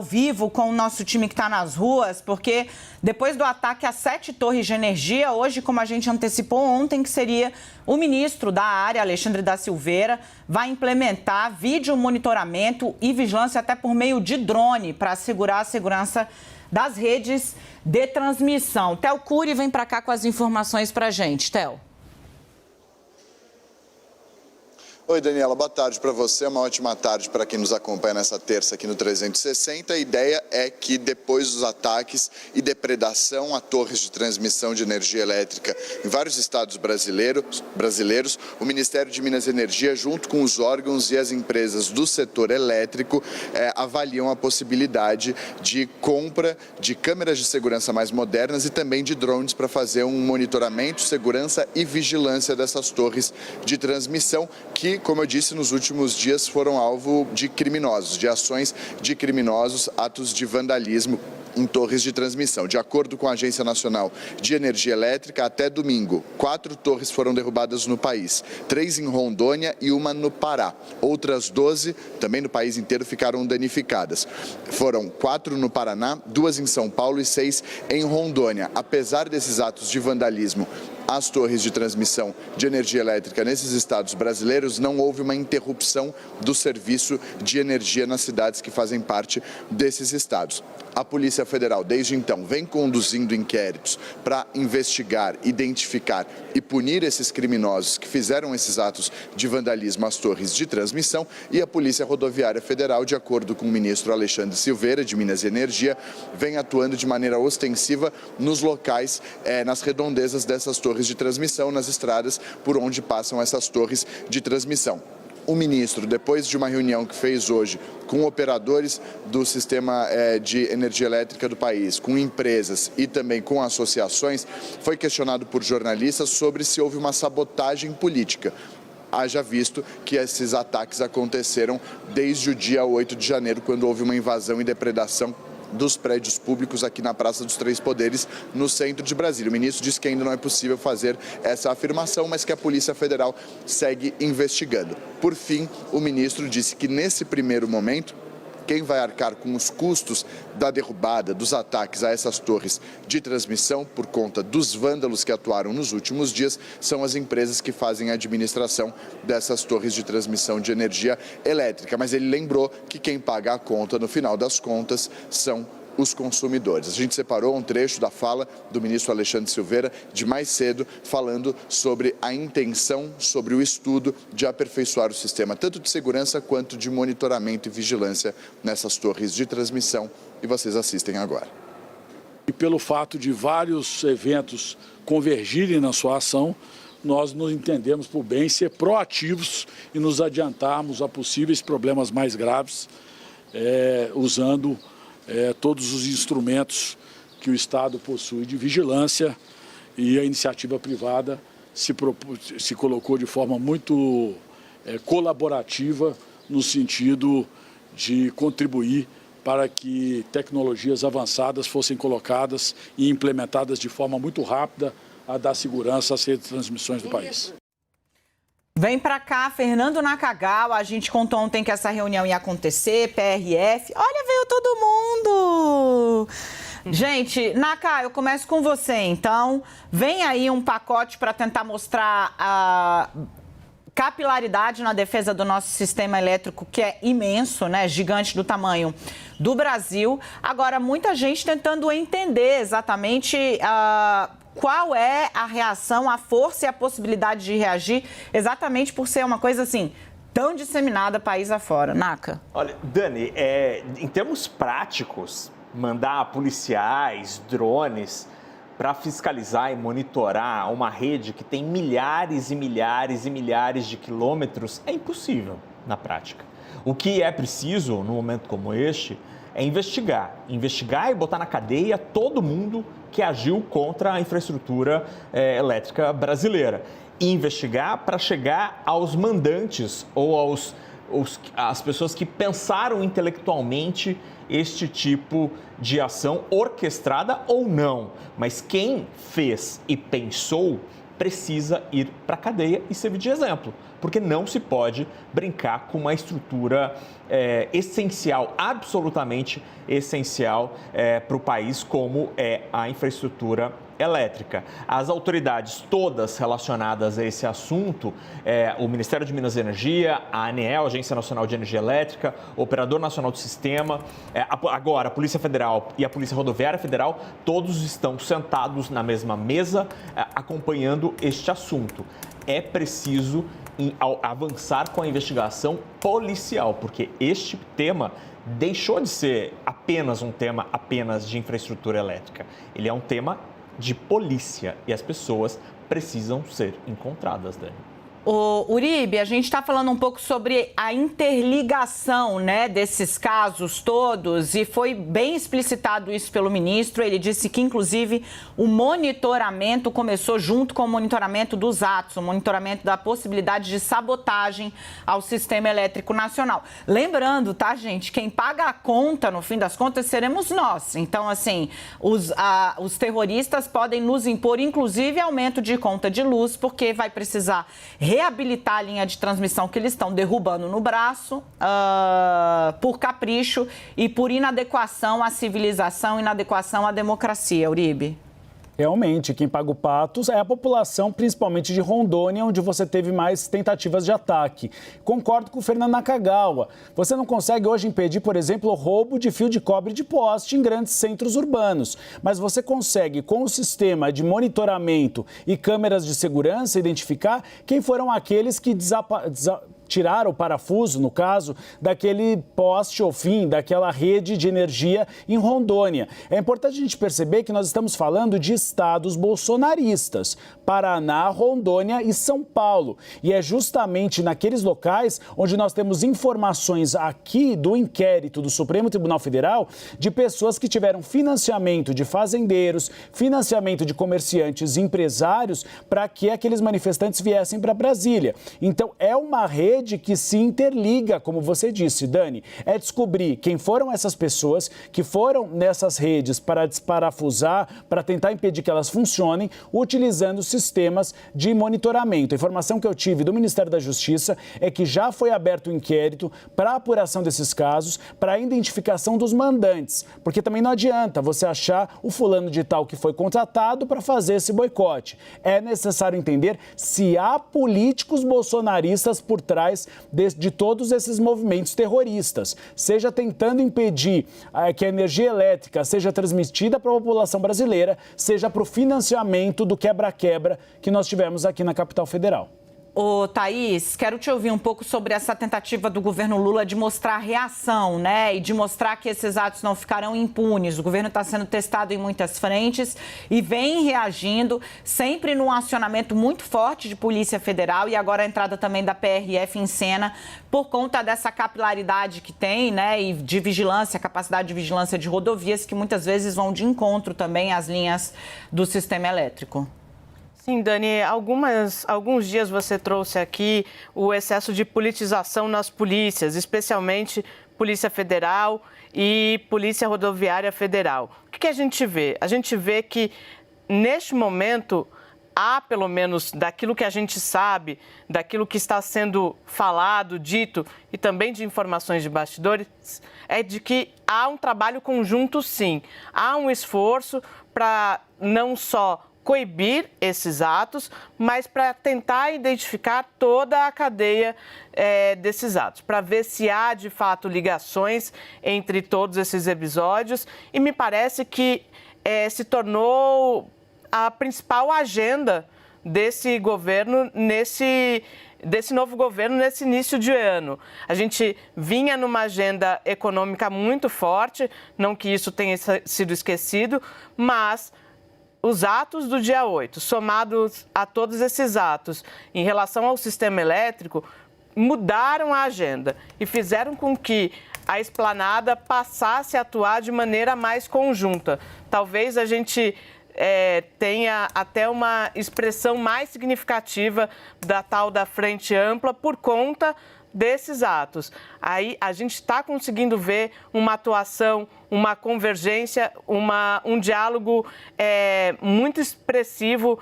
Vivo com o nosso time que está nas ruas, porque depois do ataque às 7 torres de energia, hoje, como a gente antecipou ontem, que seria o ministro da área, Alexandre da Silveira, vai implementar vídeo monitoramento e vigilância até por meio de drone para assegurar a segurança das redes de transmissão. Theo Cury vem para cá com as informações para a gente. Theo. Oi, Daniela, boa tarde para você, uma ótima tarde para quem nos acompanha nessa terça aqui no 360. A ideia é que depois dos ataques e depredação a torres de transmissão de energia elétrica em vários estados brasileiros, o Ministério de Minas e Energia, junto com os órgãos e as empresas do setor elétrico, avaliam a possibilidade de compra de câmeras de segurança mais modernas e também de drones para fazer um monitoramento, segurança e vigilância dessas torres de transmissão que, como eu disse, nos últimos dias foram alvo de criminosos, de ações de criminosos, atos de vandalismo em torres de transmissão. De acordo com a Agência Nacional de Energia Elétrica, até domingo, 4 torres foram derrubadas no país, 3 em Rondônia e uma no Pará. Outras 12, também no país inteiro, ficaram danificadas. Foram 4 no Paraná, 2 em São Paulo e 6 em Rondônia. Apesar desses atos de vandalismo às torres de transmissão de energia elétrica nesses estados brasileiros, não houve uma interrupção do serviço de energia nas cidades que fazem parte desses estados. A Polícia Federal, desde então, vem conduzindo inquéritos para investigar, identificar e punir esses criminosos que fizeram esses atos de vandalismo às torres de transmissão, e a Polícia Rodoviária Federal, de acordo com o ministro Alexandre Silveira, de Minas e Energia, vem atuando de maneira ostensiva nos locais, nas redondezas dessas torres de transmissão, nas estradas por onde passam essas torres de transmissão. O ministro, depois de uma reunião que fez hoje com operadores do sistema de energia elétrica do país, com empresas e também com associações, foi questionado por jornalistas sobre se houve uma sabotagem política. Haja visto que esses ataques aconteceram desde o dia 8 de janeiro, quando houve uma invasão e depredação dos prédios públicos aqui na Praça dos Três Poderes, no centro de Brasília. O ministro disse que ainda não é possível fazer essa afirmação, mas que a Polícia Federal segue investigando. Por fim, o ministro disse que nesse primeiro momento, quem vai arcar com os custos da derrubada, dos ataques a essas torres de transmissão por conta dos vândalos que atuaram nos últimos dias são as empresas que fazem a administração dessas torres de transmissão de energia elétrica. Mas ele lembrou que quem paga a conta, no final das contas, são os consumidores. A gente separou um trecho da fala do ministro Alexandre Silveira de mais cedo, falando sobre a intenção, sobre o estudo de aperfeiçoar o sistema, tanto de segurança quanto de monitoramento e vigilância nessas torres de transmissão. E vocês assistem agora. E pelo fato de vários eventos convergirem na sua ação, nós nos entendemos por bem ser proativos e nos adiantarmos a possíveis problemas mais graves, usando todos os instrumentos que o Estado possui de vigilância, e a iniciativa privada se colocou de forma muito colaborativa no sentido de contribuir para que tecnologias avançadas fossem colocadas e implementadas de forma muito rápida a dar segurança às redes de transmissões do país. Vem para cá, Fernando Nakagawa. A gente contou ontem que essa reunião ia acontecer, PRF. Olha, veio todo mundo! Gente, Naka, eu começo com você, então. Vem aí um pacote para tentar mostrar a capilaridade na defesa do nosso sistema elétrico, que é imenso, né? Gigante do tamanho do Brasil. Agora, muita gente tentando entender exatamente qual é a reação, a força e a possibilidade de reagir, exatamente por ser uma coisa assim tão disseminada país afora. Naka? Olha, Dani, em termos práticos, mandar policiais, drones para fiscalizar e monitorar uma rede que tem milhares e milhares e milhares de quilômetros é impossível na prática. O que é preciso, num momento como este, é investigar e botar na cadeia todo mundo que agiu contra a infraestrutura elétrica brasileira. E investigar para chegar aos mandantes ou às pessoas que pensaram intelectualmente este tipo de ação, orquestrada ou não. Mas quem fez e pensou precisa ir para a cadeia e servir de exemplo, porque não se pode brincar com uma estrutura essencial, absolutamente essencial para o país, como é a infraestrutura elétrica. As autoridades todas relacionadas a esse assunto, o Ministério de Minas e Energia, a ANEEL, Agência Nacional de Energia Elétrica, o Operador Nacional do Sistema, agora a Polícia Federal e a Polícia Rodoviária Federal, todos estão sentados na mesma mesa acompanhando este assunto. É preciso avançar com a investigação policial, porque este tema deixou de ser apenas um tema de infraestrutura elétrica. Ele é um tema de polícia e as pessoas precisam ser encontradas, Dani. Ô, Uribe, a gente está falando um pouco sobre a interligação, né, desses casos todos, e foi bem explicitado isso pelo ministro. Ele disse que, inclusive, o monitoramento começou junto com o monitoramento dos atos, o monitoramento da possibilidade de sabotagem ao sistema elétrico nacional. Lembrando, tá, gente, quem paga a conta, no fim das contas, seremos nós. Então, assim, os terroristas podem nos impor, inclusive, aumento de conta de luz, porque vai precisar reabilitar a linha de transmissão que eles estão derrubando no braço por capricho e por inadequação à civilização, inadequação à democracia, Uribe. Realmente, quem paga o pato é a população, principalmente de Rondônia, onde você teve mais tentativas de ataque. Concordo com o Fernando Nakagawa. Você não consegue hoje impedir, por exemplo, o roubo de fio de cobre de poste em grandes centros urbanos. Mas você consegue, com o sistema de monitoramento e câmeras de segurança, identificar quem foram aqueles que tiraram o parafuso, no caso, daquele poste ou fim, daquela rede de energia em Rondônia. É importante a gente perceber que nós estamos falando de estados bolsonaristas, Paraná, Rondônia e São Paulo. E é justamente naqueles locais onde nós temos informações aqui do inquérito do Supremo Tribunal Federal de pessoas que tiveram financiamento de fazendeiros, financiamento de comerciantes e empresários para que aqueles manifestantes viessem para Brasília. Então, é uma rede que se interliga, como você disse, Dani, é descobrir quem foram essas pessoas que foram nessas redes para desparafusar, para tentar impedir que elas funcionem, utilizando sistemas de monitoramento. A informação que eu tive do Ministério da Justiça é que já foi aberto um inquérito para a apuração desses casos, para a identificação dos mandantes, porque também não adianta você achar o fulano de tal que foi contratado para fazer esse boicote. É necessário entender se há políticos bolsonaristas por trás de todos esses movimentos terroristas, seja tentando impedir que a energia elétrica seja transmitida para a população brasileira, seja para o financiamento do quebra-quebra que nós tivemos aqui na capital federal. Ô, Thaís, quero te ouvir um pouco sobre essa tentativa do governo Lula de mostrar reação, né? E de mostrar que esses atos não ficarão impunes. O governo está sendo testado em muitas frentes e vem reagindo, sempre num acionamento muito forte de Polícia Federal e agora a entrada também da PRF em cena por conta dessa capilaridade que tem, né? E de vigilância, capacidade de vigilância de rodovias que muitas vezes vão de encontro também às linhas do sistema elétrico. Sim, Dani, alguns dias você trouxe aqui o excesso de politização nas polícias, especialmente Polícia Federal e Polícia Rodoviária Federal. O que a gente vê? A gente vê que, neste momento, há, pelo menos daquilo que a gente sabe, daquilo que está sendo falado, dito e também de informações de bastidores, é de que há um trabalho conjunto, sim. Há um esforço para não só coibir esses atos, mas para tentar identificar toda a cadeia desses atos, para ver se há, de fato, ligações entre todos esses episódios. E me parece que se tornou a principal agenda desse governo, desse novo governo, nesse início de ano. A gente vinha numa agenda econômica muito forte, não que isso tenha sido esquecido, mas os atos do dia 8, somados a todos esses atos em relação ao sistema elétrico, mudaram a agenda e fizeram com que a esplanada passasse a atuar de maneira mais conjunta. Talvez a gente tenha até uma expressão mais significativa da tal da frente ampla por conta desses atos. Aí a gente está conseguindo ver uma atuação, uma convergência, um diálogo muito expressivo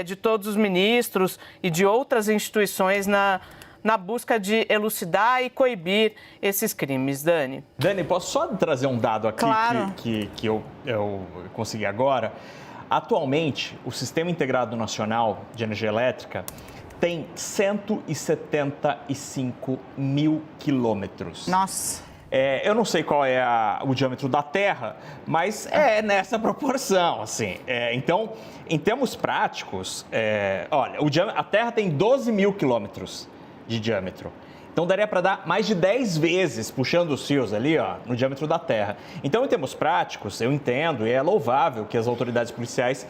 de todos os ministros e de outras instituições na busca de elucidar e coibir esses crimes. Dani. Dani, posso só trazer um dado aqui Claro. que eu consegui agora? Atualmente, o Sistema Integrado Nacional de Energia Elétrica tem 175 mil quilômetros. Nossa. Eu não sei qual é o diâmetro da Terra, mas é nessa proporção, assim. Então, em termos práticos, olha, a Terra tem 12 mil quilômetros de diâmetro. Então, daria para dar mais de 10 vezes, puxando os fios ali, ó, no diâmetro da Terra. Então, em termos práticos, eu entendo e é louvável que as autoridades policiais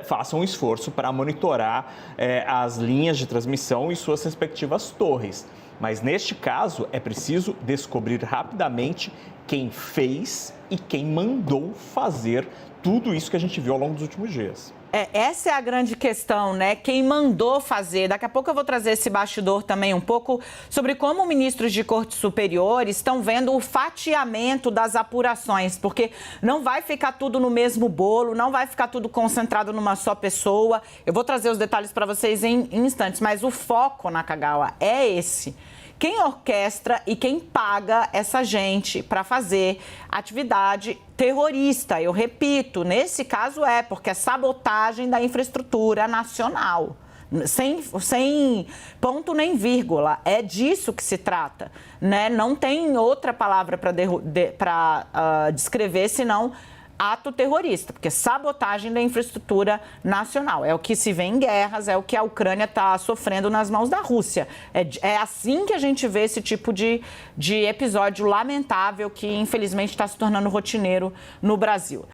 façam um esforço para monitorar as linhas de transmissão e suas respectivas torres. Mas, neste caso, é preciso descobrir rapidamente quem fez e quem mandou fazer tudo isso que a gente viu ao longo dos últimos dias. Essa é a grande questão, né? Quem mandou fazer. Daqui a pouco eu vou trazer esse bastidor também um pouco sobre como ministros de cortes superiores estão vendo o fatiamento das apurações, porque não vai ficar tudo no mesmo bolo, não vai ficar tudo concentrado numa só pessoa. Eu vou trazer os detalhes para vocês em instantes, mas o foco, Nakagawa, é esse. Quem orquestra e quem paga essa gente para fazer atividade terrorista? Eu repito, nesse caso porque é sabotagem da infraestrutura nacional. Sem ponto nem vírgula. É disso que se trata, né? Não tem outra palavra para descrever senão ato terrorista, porque sabotagem da infraestrutura nacional. É o que se vê em guerras, é o que a Ucrânia está sofrendo nas mãos da Rússia. É assim que a gente vê esse tipo de episódio lamentável que, infelizmente, está se tornando rotineiro no Brasil.